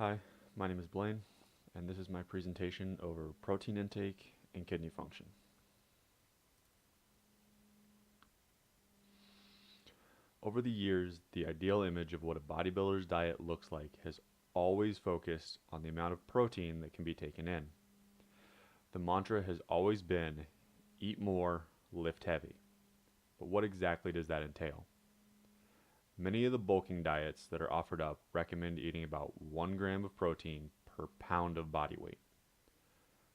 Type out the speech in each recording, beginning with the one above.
Hi, my name is Blaine, and this is my presentation over protein intake and kidney function. Over the years, the ideal image of what a bodybuilder's diet looks like has always focused on the amount of protein that can be taken in. The mantra has always been, eat more, lift heavy. But what exactly does that entail? Many of the bulking diets that are offered up recommend eating about 1 gram of protein per pound of body weight.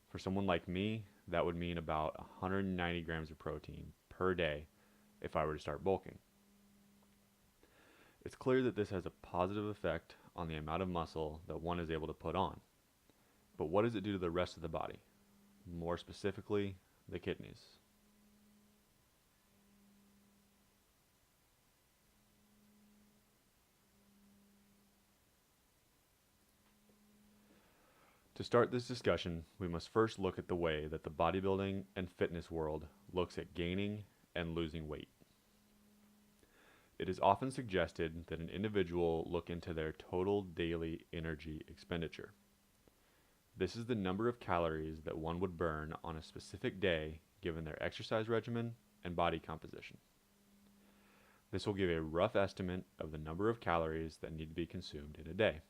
For someone like me, that would mean about 190 grams of protein per day if I were to start bulking. It's clear that this has a positive effect on the amount of muscle that one is able to put on. But what does it do to the rest of the body? More specifically, the kidneys. To start this discussion, we must first look at the way that the bodybuilding and fitness world looks at gaining and losing weight. It is often suggested that an individual look into their total daily energy expenditure. This is the number of calories that one would burn on a specific day given their exercise regimen and body composition. This will give a rough estimate of the number of calories that need to be consumed in a day.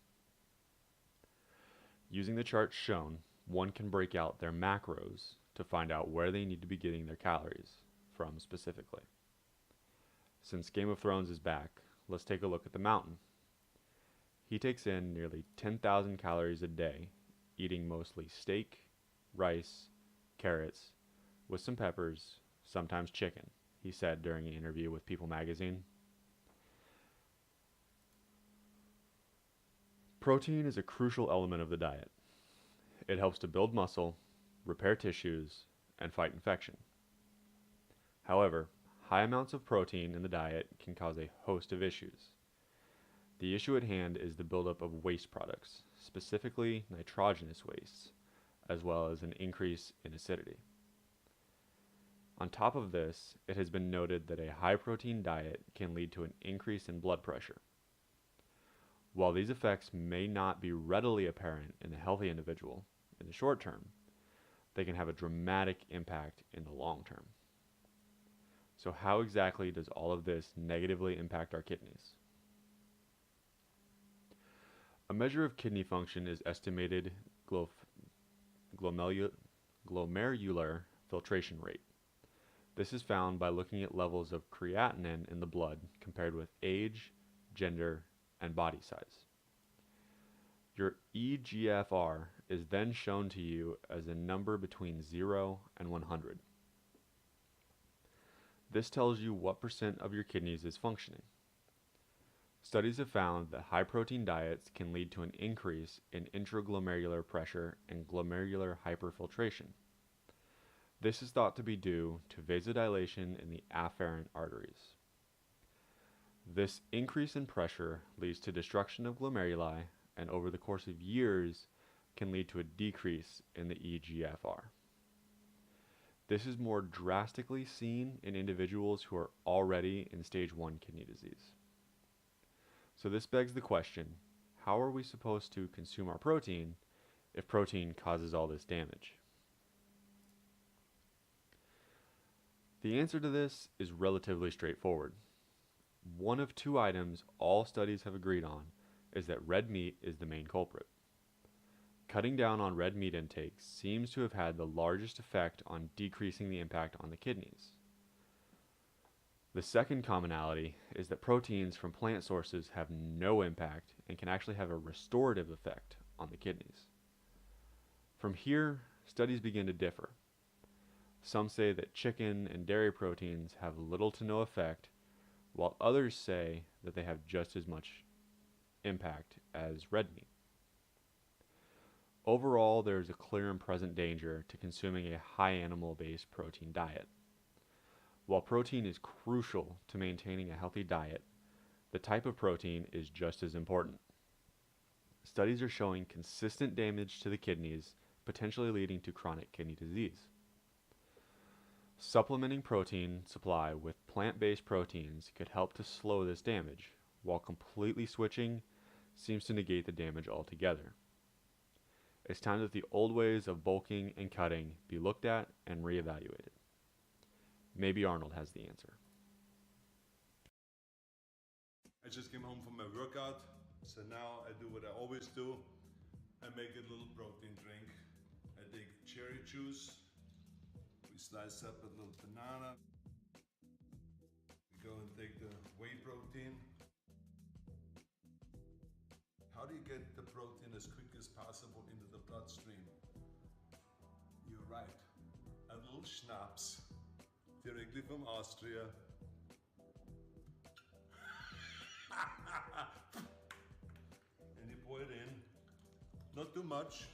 Using the charts shown, one can break out their macros to find out where they need to be getting their calories from specifically. Since Game of Thrones is back, let's take a look at the Mountain. He takes in nearly 10,000 calories a day, eating mostly steak, rice, carrots, with some peppers, sometimes chicken, he said during an interview with People magazine. Protein is a crucial element of the diet. It helps to build muscle, repair tissues, and fight infection. However, high amounts of protein in the diet can cause a host of issues. The issue at hand is the buildup of waste products, specifically nitrogenous wastes, as well as an increase in acidity. On top of this, it has been noted that a high-protein diet can lead to an increase in blood pressure. While these effects may not be readily apparent in a healthy individual in the short term, they can have a dramatic impact in the long term. So how exactly does all of this negatively impact our kidneys? A measure of kidney function is estimated glomerular filtration rate. This is found by looking at levels of creatinine in the blood compared with age, gender, and body size. Your eGFR is then shown to you as a number between 0 and 100. This tells you what percent of your kidneys is functioning. Studies have found that high-protein diets can lead to an increase in intraglomerular pressure and glomerular hyperfiltration. This is thought to be due to vasodilation in the afferent arteries. This increase in pressure leads to destruction of glomeruli and over the course of years can lead to a decrease in the eGFR. This is more drastically seen in individuals who are already in stage 1 kidney disease. So this begs the question, how are we supposed to consume our protein if protein causes all this damage? The answer to this is relatively straightforward. One of two items all studies have agreed on is that red meat is the main culprit. Cutting down on red meat intake seems to have had the largest effect on decreasing the impact on the kidneys. The second commonality is that proteins from plant sources have no impact and can actually have a restorative effect on the kidneys. From here, studies begin to differ. Some say that chicken and dairy proteins have little to no effect, while others say that they have just as much impact as red meat. Overall, there is a clear and present danger to consuming a high animal-based protein diet. While protein is crucial to maintaining a healthy diet, the type of protein is just as important. Studies are showing consistent damage to the kidneys, potentially leading to chronic kidney disease. Supplementing protein supply with plant-based proteins could help to slow this damage, while completely switching seems to negate the damage altogether. It's time that the old ways of bulking and cutting be looked at and reevaluated. Maybe Arnold has the answer. I just came home from my workout, so now I do what I always do. I make a little protein drink. I take cherry juice, we slice up a little banana, we go and take the whey protein. How do you get the protein as quick as possible into the bloodstream? You're right, a little schnapps, directly from Austria. And you pour it in, not too much,